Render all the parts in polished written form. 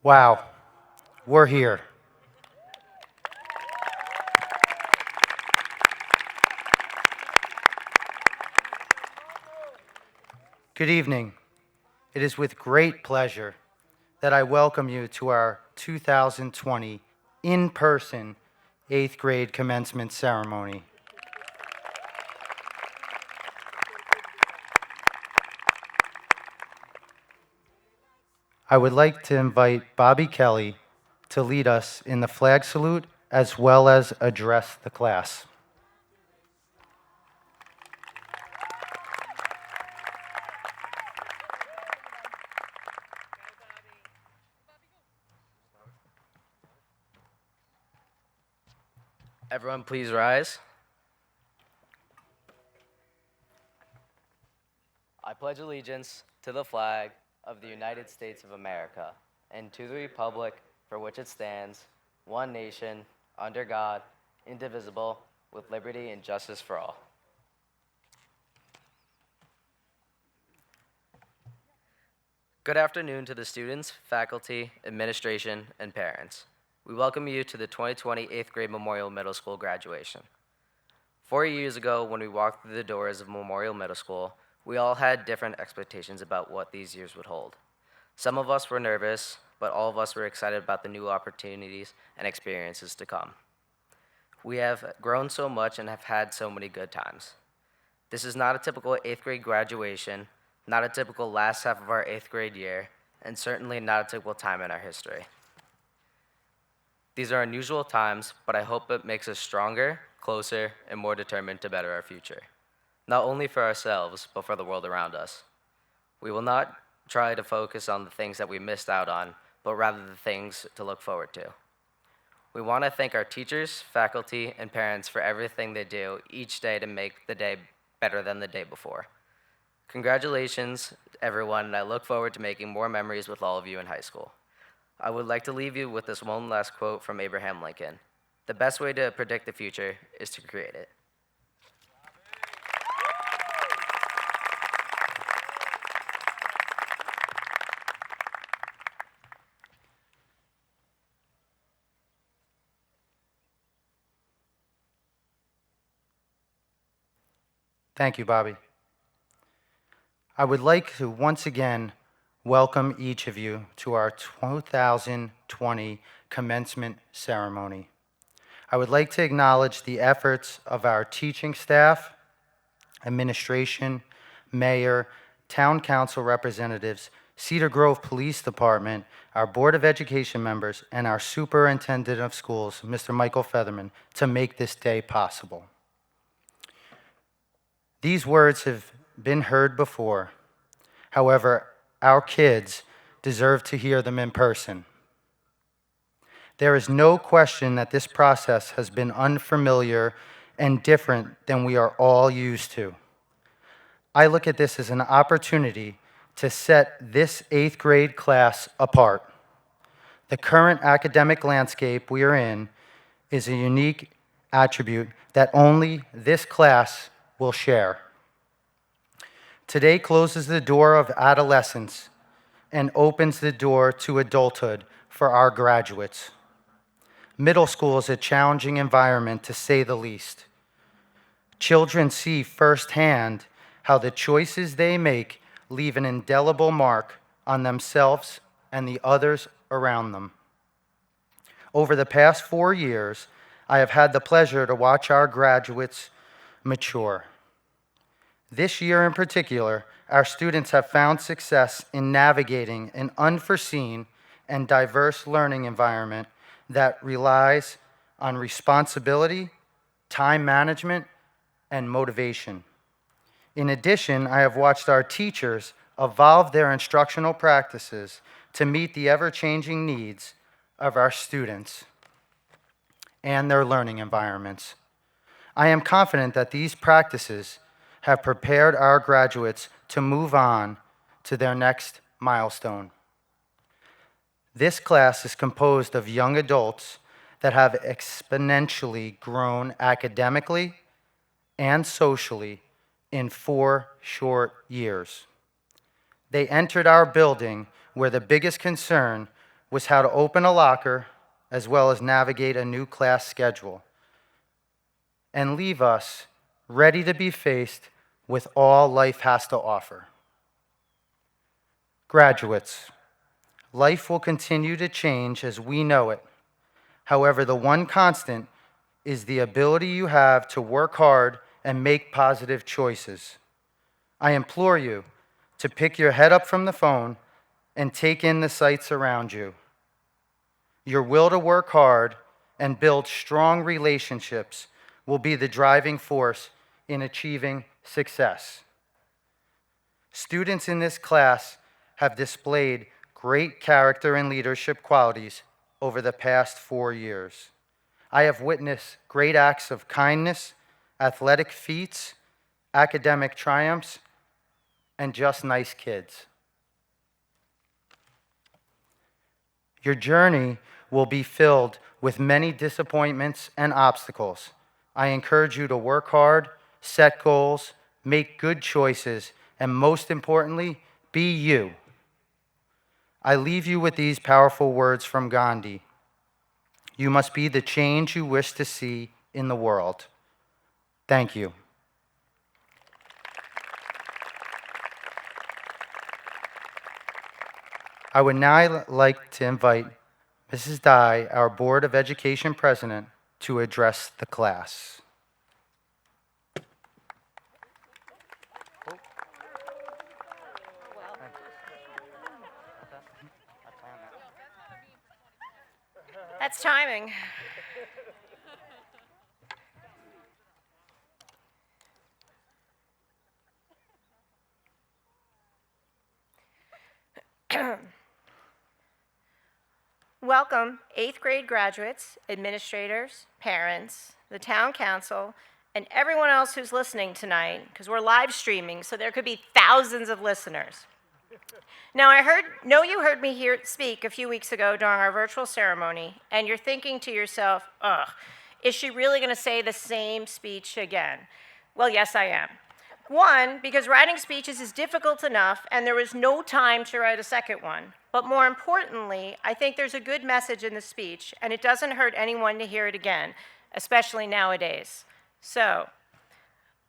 Wow, we're here. Good evening. It is with great pleasure that I welcome you to our 2020 in-person 8th grade commencement ceremony. I would like to invite Bobby Kelly to lead us in the flag salute as well as address the class. Everyone, please rise. I pledge allegiance to the flag of the United States of America and to the republic for which it stands, one nation, under God, indivisible, with liberty and justice for all. Good afternoon to the students, faculty, administration, and parents. We welcome you to the 2020 8th grade Memorial Middle School graduation. 4 years ago, when we walked through the doors of Memorial Middle School, we all had different expectations about what these years would hold. Some of us were nervous, but all of us were excited about the new opportunities and experiences to come. We have grown so much and have had so many good times. This is not a typical 8th grade graduation, not a typical last half of our 8th grade year, and certainly not a typical time in our history. These are unusual times, but I hope it makes us stronger, closer, and more determined to better our future, not only for ourselves, but for the world around us. We will not try to focus on the things that we missed out on, but rather the things to look forward to. We want to thank our teachers, faculty, and parents for everything they do each day to make the day better than the day before. Congratulations, everyone, and I look forward to making more memories with all of you in high school. I would like to leave you with this one last quote from Abraham Lincoln. The best way to predict the future is to create it. Thank you, Bobby. I would like to once again welcome each of you to our 2020 commencement ceremony. I would like to acknowledge the efforts of our teaching staff, administration, mayor, town council representatives, Cedar Grove Police Department, our Board of Education members, and our Superintendent of Schools, Mr. Michael Featherman, to make this day possible. These words have been heard before. However, our kids deserve to hear them in person. There is no question that this process has been unfamiliar and different than we are all used to. I look at this as an opportunity to set this 8th grade class apart. The current academic landscape we are in is a unique attribute that only this class will share. Today closes the door of adolescence and opens the door to adulthood for our graduates. Middle school is a challenging environment, to say the least. Children see firsthand how the choices they make leave an indelible mark on themselves and the others around them. Over the past 4 years, I have had the pleasure to watch our graduates mature. This year in particular, our students have found success in navigating an unforeseen and diverse learning environment that relies on responsibility, time management, and motivation. In addition, I have watched our teachers evolve their instructional practices to meet the ever-changing needs of our students and their learning environments. I am confident that these practices have prepared our graduates to move on to their next milestone. This class is composed of young adults that have exponentially grown academically and socially in 4 short years. They entered our building where the biggest concern was how to open a locker as well as navigate a new class schedule and leave us ready to be faced with all life has to offer. Graduates, life will continue to change as we know it. However, the one constant is the ability you have to work hard and make positive choices. I implore you to pick your head up from the phone and take in the sights around you. Your will to work hard and build strong relationships will be the driving force in achieving success. Students in this class have displayed great character and leadership qualities over the past 4 years. I have witnessed great acts of kindness, athletic feats, academic triumphs, and just nice kids. Your journey will be filled with many disappointments and obstacles. I encourage you to work hard, set goals, make good choices, and most importantly, be you. I leave you with these powerful words from Gandhi. You must be the change you wish to see in the world. Thank you. I would now like to invite Mrs. Dye, our Board of Education President, to address the class. That's timing. Welcome, 8th grade graduates, administrators, parents, the town council, and everyone else who's listening tonight, because we're live streaming, so there could be thousands of listeners. Now, know you heard me here speak a few weeks ago during our virtual ceremony, and you're thinking to yourself, ugh, is she really going to say the same speech again? Well, yes, I am. One, because writing speeches is difficult enough, and there was no time to write a second one. But more importantly, I think there's a good message in the speech, and it doesn't hurt anyone to hear it again, especially nowadays. So,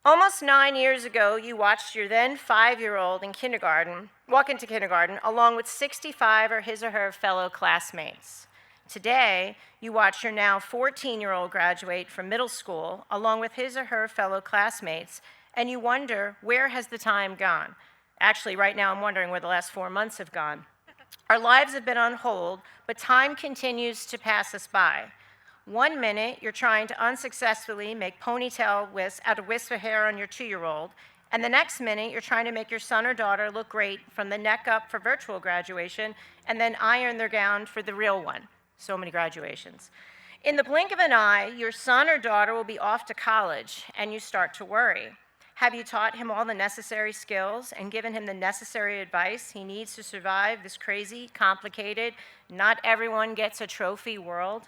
almost 9 years ago, you watched your then 5-year-old in kindergarten walk into kindergarten along with 65 of his or her fellow classmates. Today, you watch your now 14-year-old graduate from middle school along with his or her fellow classmates, and you wonder, where has the time gone? Actually, right now I'm wondering where the last 4 months have gone. Our lives have been on hold, but time continues to pass us by. 1 minute, you're trying to unsuccessfully make ponytail wisps out of wisps of hair on your 2-year-old, and the next minute, you're trying to make your son or daughter look great from the neck up for virtual graduation, and then iron their gown for the real one. So many graduations. In the blink of an eye, your son or daughter will be off to college, and you start to worry. Have you taught him all the necessary skills and given him the necessary advice he needs to survive this crazy, complicated, not everyone gets a trophy world?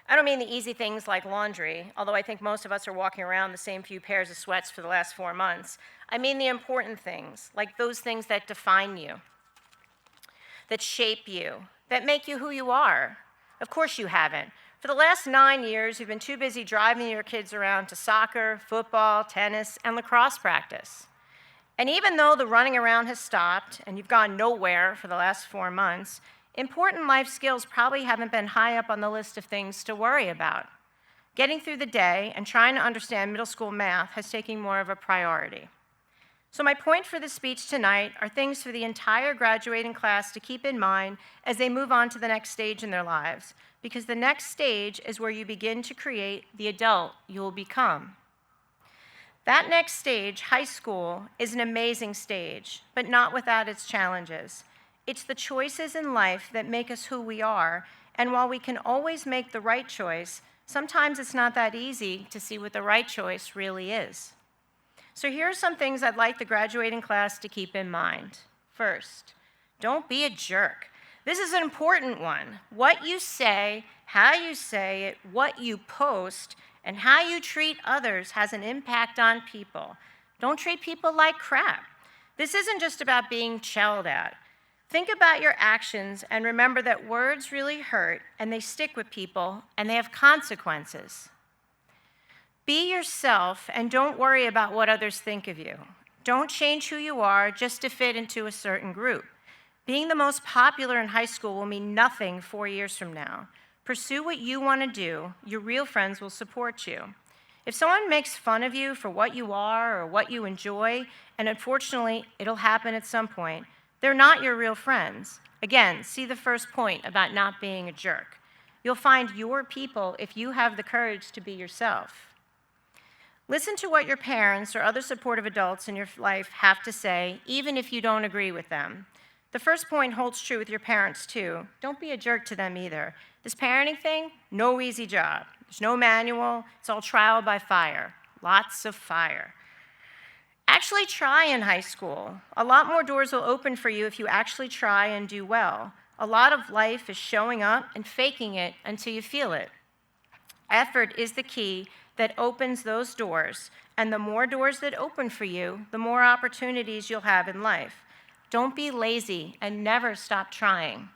I don't mean the easy things like laundry, although I think most of us are walking around the same few pairs of sweats for the last 4 months. I mean the important things, like those things that define you, that shape you, that make you who you are. Of course you haven't. For the last 9 years, you've been too busy driving your kids around to soccer, football, tennis, and lacrosse practice. And even though the running around has stopped and you've gone nowhere for the last 4 months, important life skills probably haven't been high up on the list of things to worry about. Getting through the day and trying to understand middle school math has taken more of a priority. So my point for this speech tonight are things for the entire graduating class to keep in mind as they move on to the next stage in their lives, because the next stage is where you begin to create the adult you will become. That next stage, high school, is an amazing stage, but not without its challenges. It's the choices in life that make us who we are, and while we can always make the right choice, sometimes it's not that easy to see what the right choice really is. So here are some things I'd like the graduating class to keep in mind. First, don't be a jerk. This is an important one. What you say, how you say it, what you post, and how you treat others has an impact on people. Don't treat people like crap. This isn't just about being shelled at. Think about your actions and remember that words really hurt and they stick with people and they have consequences. Be yourself and don't worry about what others think of you. Don't change who you are just to fit into a certain group. Being the most popular in high school will mean nothing 4 years from now. Pursue what you want to do. Your real friends will support you. If someone makes fun of you for what you are or what you enjoy, and unfortunately it'll happen at some point, they're not your real friends. Again, see the first point about not being a jerk. You'll find your people if you have the courage to be yourself. Listen to what your parents or other supportive adults in your life have to say, even if you don't agree with them. The first point holds true with your parents, too. Don't be a jerk to them either. This parenting thing, no easy job. There's no manual. It's all trial by fire. Lots of fire. Actually try in high school. A lot more doors will open for you if you actually try and do well. A lot of life is showing up and faking it until you feel it. Effort is the key that opens those doors, and the more doors that open for you, the more opportunities you'll have in life. Don't be lazy and never stop trying.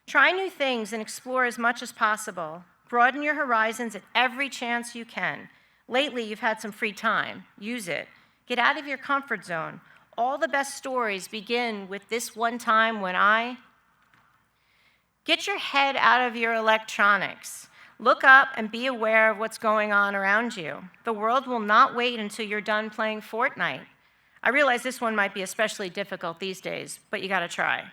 Try new things and explore as much as possible. Broaden your horizons at every chance you can. Lately, you've had some free time. Use it. Get out of your comfort zone. All the best stories begin with this one time when I... Get your head out of your electronics. Look up and be aware of what's going on around you. The world will not wait until you're done playing Fortnite. I realize this one might be especially difficult these days, but you gotta try.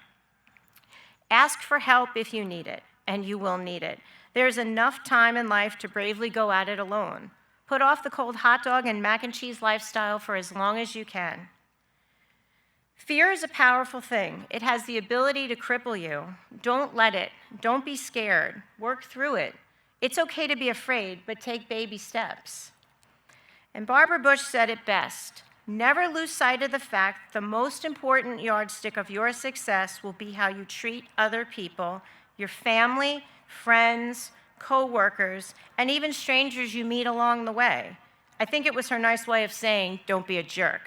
Ask for help if you need it, and you will need it. There's enough time in life to bravely go at it alone. Put off the cold hot dog and mac and cheese lifestyle for as long as you can. Fear is a powerful thing. It has the ability to cripple you. Don't let it. Don't be scared. Work through it. It's okay to be afraid, but take baby steps. And Barbara Bush said it best. Never lose sight of the fact the most important yardstick of your success will be how you treat other people, your family, friends, co-workers, and even strangers you meet along the way. I think it was her nice way of saying, don't be a jerk.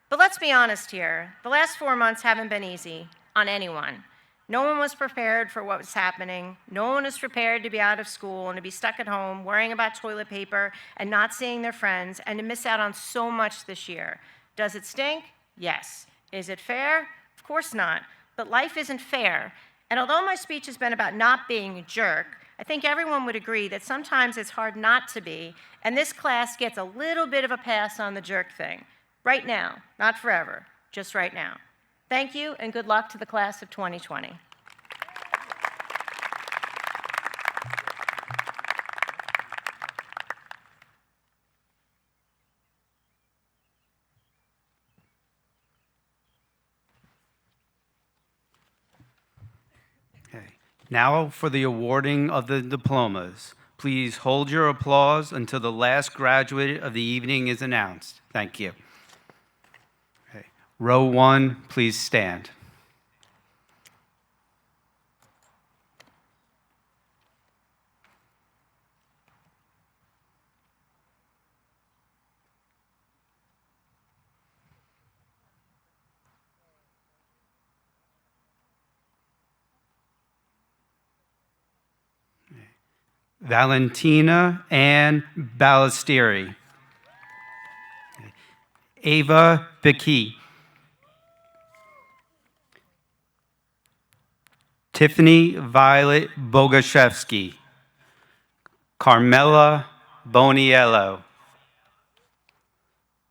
But let's be honest here. The last 4 months haven't been easy on anyone. No one was prepared for what was happening. No one was prepared to be out of school and to be stuck at home worrying about toilet paper and not seeing their friends and to miss out on so much this year. Does it stink? Yes. Is it fair? Of course not. But life isn't fair. And although my speech has been about not being a jerk, I think everyone would agree that sometimes it's hard not to be, and this class gets a little bit of a pass on the jerk thing. Right now, not forever, just right now. Thank you, and good luck to the class of 2020. Okay. Now for the awarding of the diplomas. Please hold your applause until the last graduate of the evening is announced. Thank you. Okay. Row 1, please stand. Valentina Ann Ballestieri. Ava Bickey. Tiffany Violet Bogashevsky. Carmela Boniello.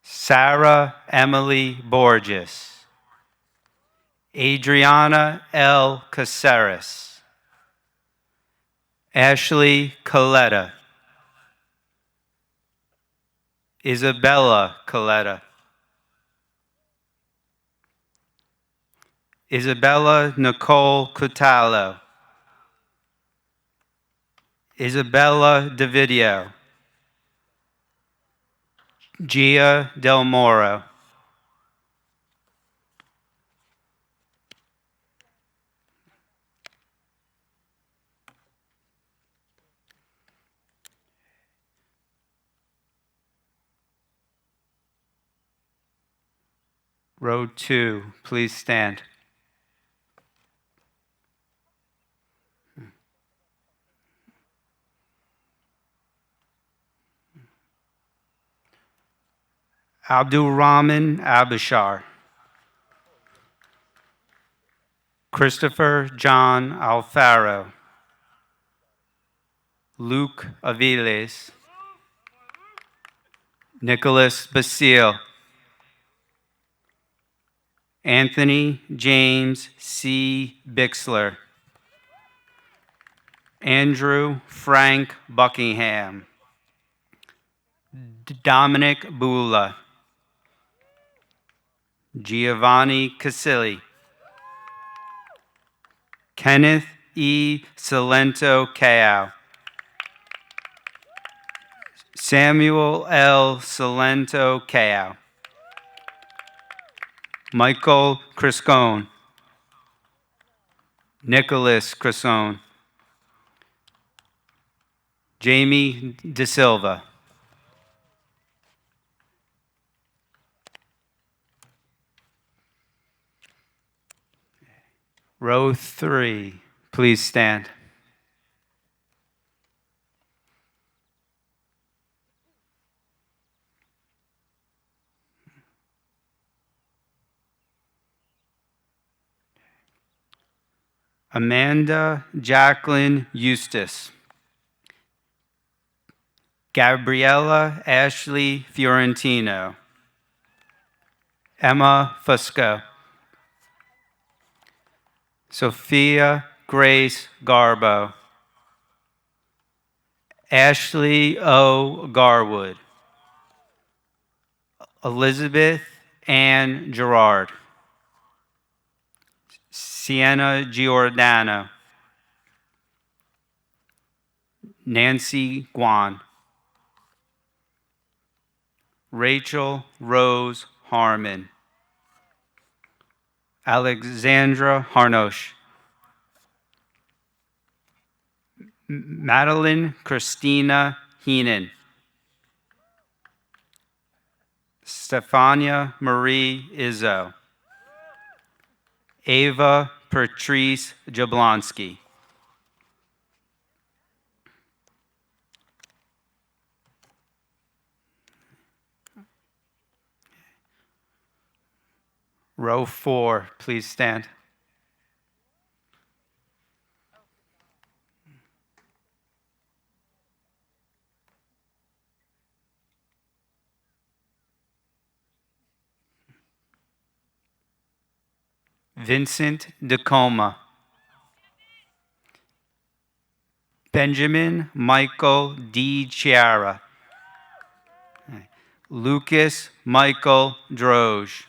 Sarah Emily Borges. Adriana L. Caceres. Ashley Coletta. Isabella Coletta. Isabella Nicole Cutalo. Isabella Davidio. Gia Del Moro. Row 2, please stand. Abdul Rahman Abishar. Christopher John Alfaro. Luke Aviles. Nicholas Basile. Anthony James C. Bixler. Andrew Frank Buckingham. Dominic Bula. Giovanni Casilli. Kenneth E. Salento Cao. Samuel L. Salento Cao. Michael Criscone. Nicholas Criscone. Jamie De Silva. Row 3, please stand. Amanda Jacqueline Eustace. Gabriella Ashley Fiorentino. Emma Fusco. Sophia Grace Garbo. Ashley O. Garwood. Elizabeth Ann Gerard. Sienna Giordano. Nancy Guan. Rachel Rose Harmon. Alexandra Harnosh. Madeline Christina Heenan. Stefania Marie Izzo. Ava Patrice Jablonski. Row 4, please stand. Vincent DeComa. Benjamin Michael D. Chiara. Lucas Michael Droge.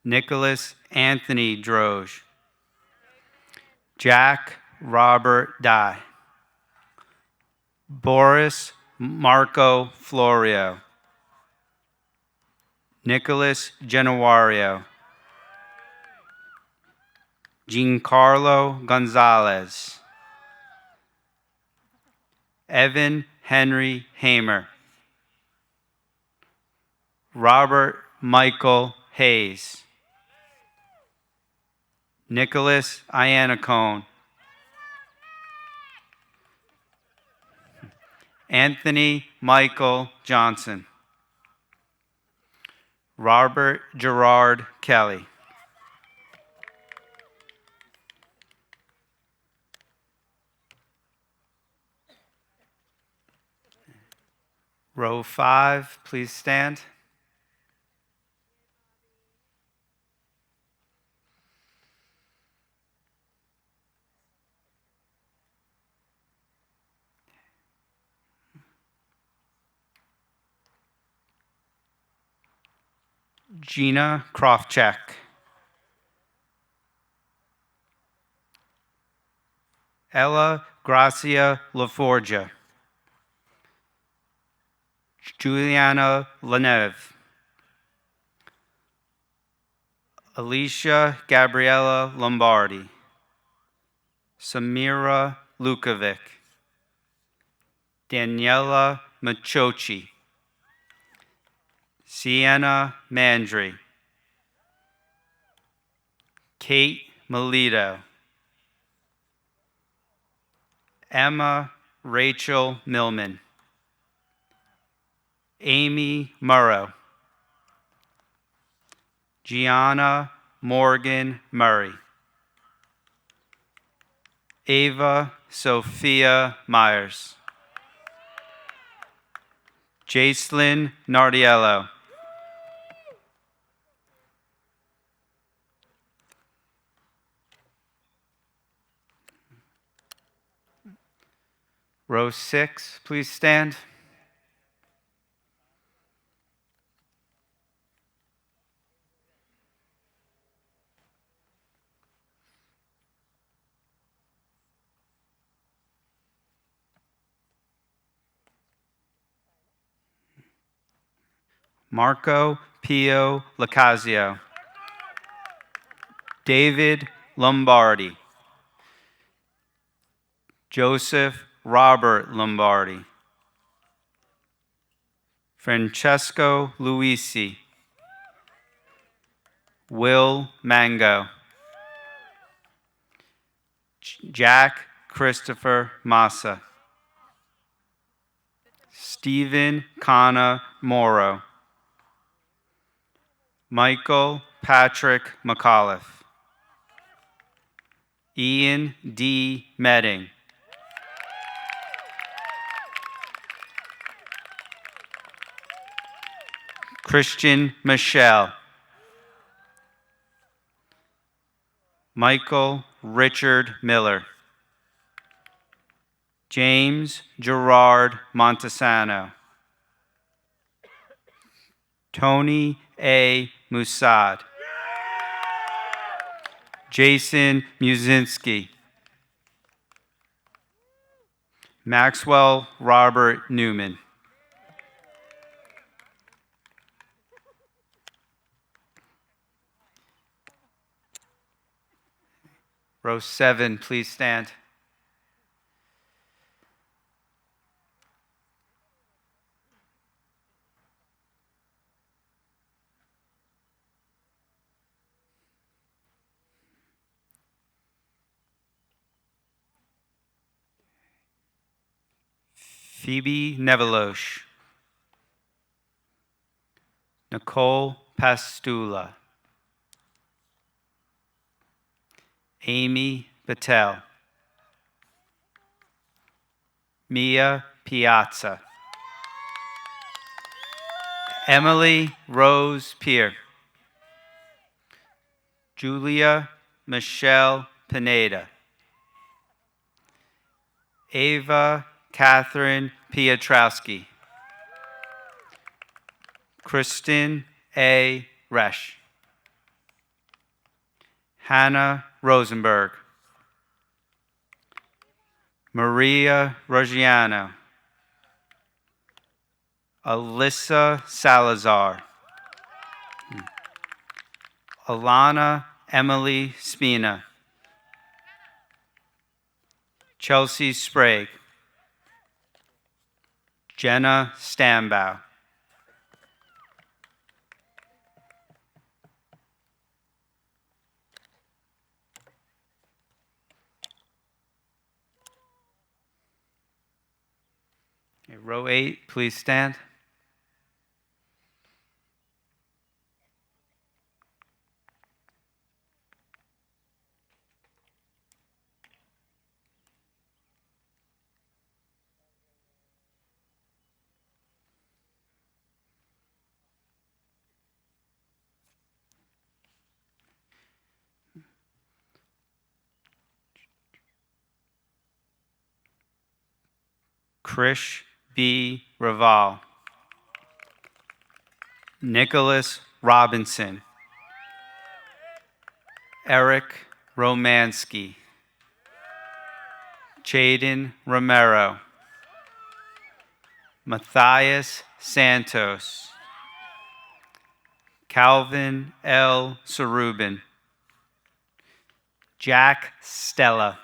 Nicholas Anthony Droge. Jack Robert Dye. Boris Marco Florio. Nicholas Genowario. Giancarlo Gonzalez. Evan Henry Hamer. Robert Michael Hayes. Nicholas Iannacone. Anthony Michael Johnson. Robert Gerard Kelly. Row 5, please stand. Gina Krofchak. Ella Gracia LaForgia. Juliana Leneve. Alicia Gabriella Lombardi. Samira Lukovic. Daniela Machochi. Sienna Mandry. Kate Melito. Emma Rachel Millman. Amy Murrow. Gianna Morgan Murray. Ava Sophia Myers. Jacelyn Nardiello. Row 6, please stand. Marco Pio Lacazio. David Lombardi. Joseph Robert Lombardi. Francesco Luisi. Will Mango. Jack Christopher Massa. Stephen Connor Morrow. Michael Patrick McAuliffe. Ian D. Medding. Christian Michelle. Michael Richard Miller. James Gerard Montesano. Tony A. Musad. Jason Musinski. Maxwell Robert Newman. Row 7, please stand. Phoebe Neveloche. Nicole Pastula. Amy Patel. Mia Piazza. Emily Rose Peer. Julia Michelle Pineda. Ava Catherine Piotrowski. Kristen A. Resch. Hannah Rosenberg. Maria Ruggiano. Alyssa Salazar. Alana Emily Spina. Chelsea Sprague. Jenna Stambow. Okay, row 8, please stand. Krish B. Raval. Nicholas Robinson. Eric Romansky. Chaden Romero. Matthias Santos. Calvin L. Sarubin. Jack Stella.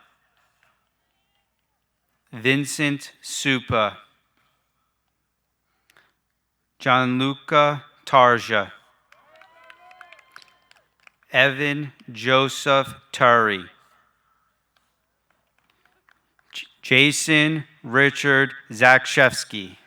Vincent Supa. Gianluca Tarja. Evan Joseph Turry. Jason Richard Zakshevsky.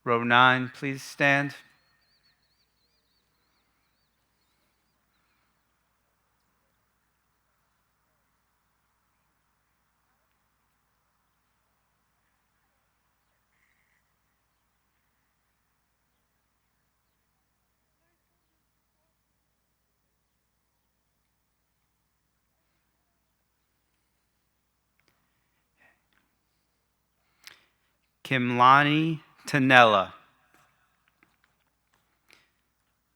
Row 9, please stand. Kimlani Tanella.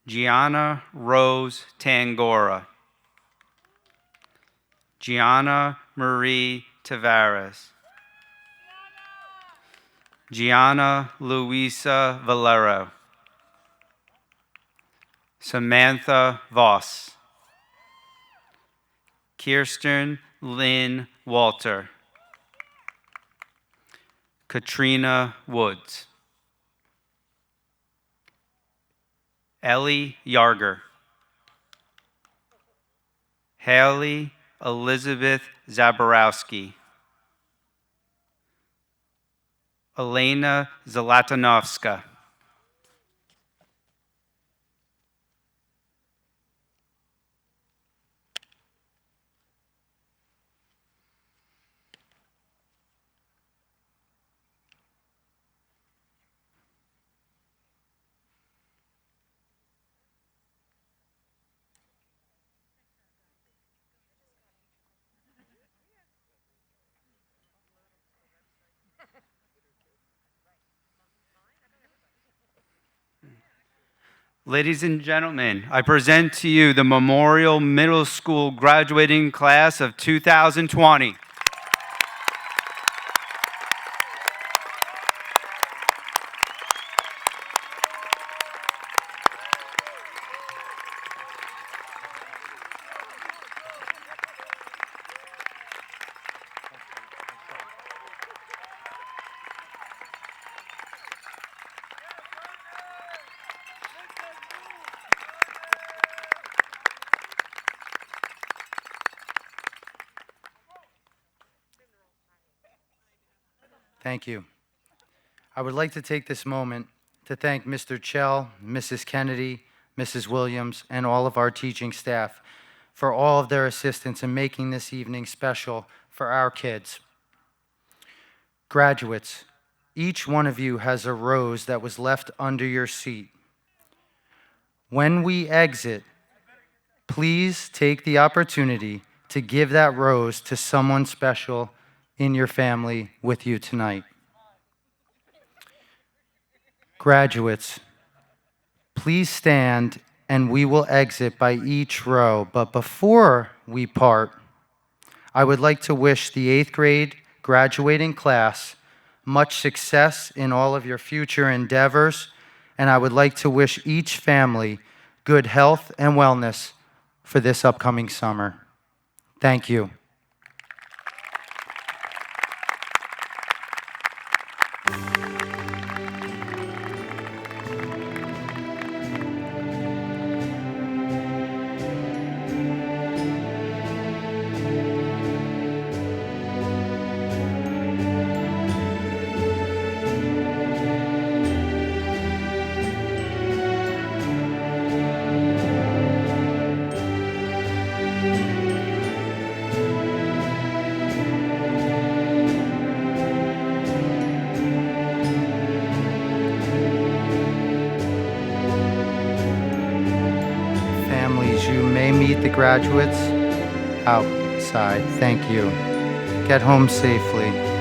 Gianna Rose Tangora. Gianna Marie Tavares. Gianna Luisa Valero. Samantha Voss. Kirsten Lynn Walter. Katrina Woods. Ellie Yarger. Haley Elizabeth Zaborowski. Elena Zlatanovska. Ladies and gentlemen, I present to you the Memorial Middle School graduating class of 2020. Thank you. I would like to take this moment to thank Mr. Chell, Mrs. Kennedy, Mrs. Williams, and all of our teaching staff for all of their assistance in making this evening special for our kids. Graduates, each one of you has a rose that was left under your seat. When we exit, please take the opportunity to give that rose to someone special in your family with you tonight. Graduates, please stand and we will exit by each row. But before we part, I would like to wish the 8th grade graduating class much success in all of your future endeavors, and I would like to wish each family good health and wellness for this upcoming summer. Thank you. The graduates outside. Thank you. Get home safely.